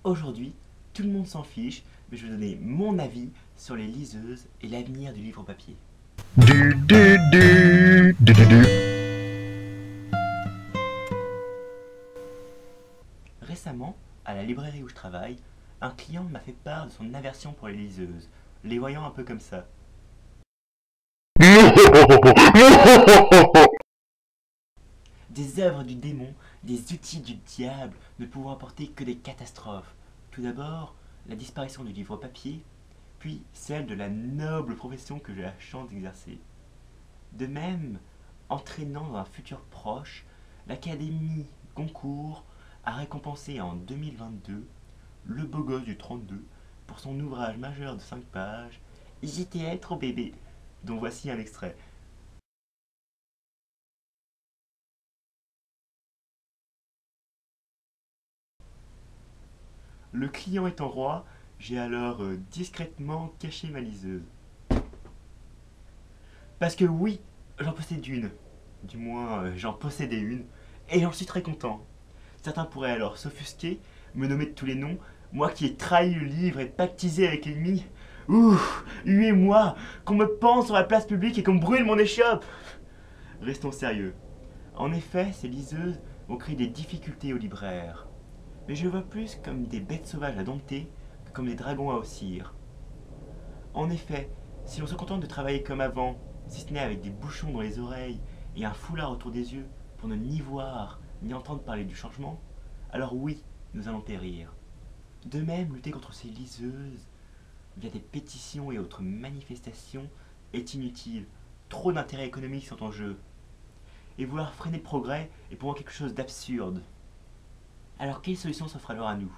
Aujourd'hui, tout le monde s'en fiche, mais je vais donner mon avis sur les liseuses et l'avenir du livre papier. Du du du du du du. Récemment, à la librairie où je travaille, un client m'a fait part de son aversion pour les liseuses, les voyant un peu comme ça. Des œuvres du démon, des outils du diable ne pouvant apporter que des catastrophes. Tout d'abord, la disparition du livre papier, puis celle de la noble profession que j'ai la chance d'exercer. De même, entraînant dans un futur proche, l'Académie Goncourt a récompensé en 2022 le beau gosse du 32 pour son ouvrage majeur de 5 pages, JTL trop bébé, dont voici un extrait. Le client étant roi, j'ai alors discrètement caché ma liseuse. Parce que oui, j'en possède une. Du moins, j'en possédais une, et j'en suis très content. Certains pourraient alors s'offusquer, me nommer de tous les noms, moi qui ai trahi le livre et pactisé avec l'ennemi. Ouh, huez-moi, qu'on me pende sur la place publique et qu'on me brûle mon échoppe. Restons sérieux. En effet, ces liseuses vont créer des difficultés aux libraires. Mais je vois plus comme des bêtes sauvages à dompter que comme des dragons à haussir. En effet, si l'on se contente de travailler comme avant, si ce n'est avec des bouchons dans les oreilles et un foulard autour des yeux pour ne ni voir ni entendre parler du changement, alors oui, nous allons périr. De même, lutter contre ces liseuses via des pétitions et autres manifestations est inutile. Trop d'intérêts économiques sont en jeu. Et vouloir freiner le progrès est pour moi quelque chose d'absurde. Alors quelle solution s'offre alors à nous?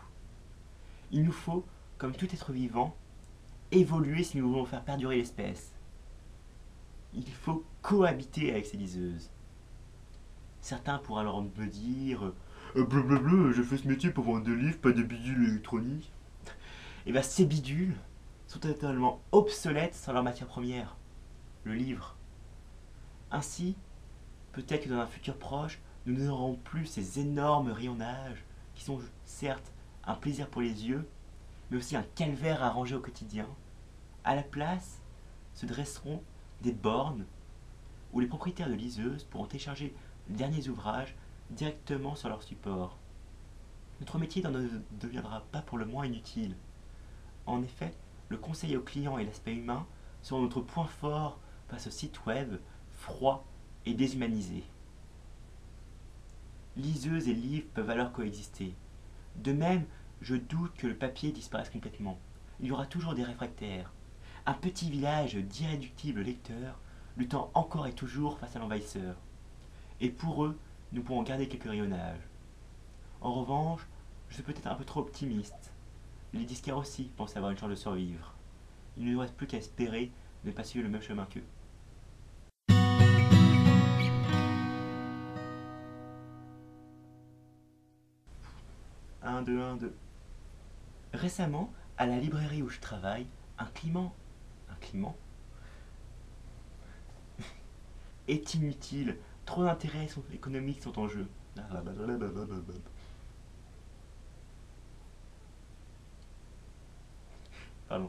Il nous faut, comme tout être vivant, évoluer si nous voulons faire perdurer l'espèce. Il faut cohabiter avec ces liseuses. Certains pourraient alors me dire blablabla, j'ai fait ce métier pour vendre des livres, pas des bidules électroniques. Et bien ces bidules sont totalement obsolètes sans leur matière première, le livre. Ainsi, peut-être que dans un futur proche, nous n'aurons plus ces énormes rayonnages qui sont certes un plaisir pour les yeux, mais aussi un calvaire à ranger au quotidien. À la place, se dresseront des bornes où les propriétaires de liseuses pourront télécharger les derniers ouvrages directement sur leur support. Notre métier n'en deviendra pas pour le moins inutile. En effet, le conseil aux clients et l'aspect humain seront notre point fort face au site web froid et déshumanisé. Liseuses et livres peuvent alors coexister. De même, je doute que le papier disparaisse complètement. Il y aura toujours des réfractaires. Un petit village d'irréductibles lecteurs luttant encore et toujours face à l'envahisseur. Et pour eux, nous pourrons garder quelques rayonnages. En revanche, je suis peut-être un peu trop optimiste. Les disquaires aussi pensent avoir une chance de survivre. Il ne nous reste plus qu'à espérer ne pas suivre le même chemin qu'eux. 1, 2, 1, 2. Récemment, à la librairie où je travaille, un climat est inutile. Trop d'intérêts économiques sont en jeu. Pardon.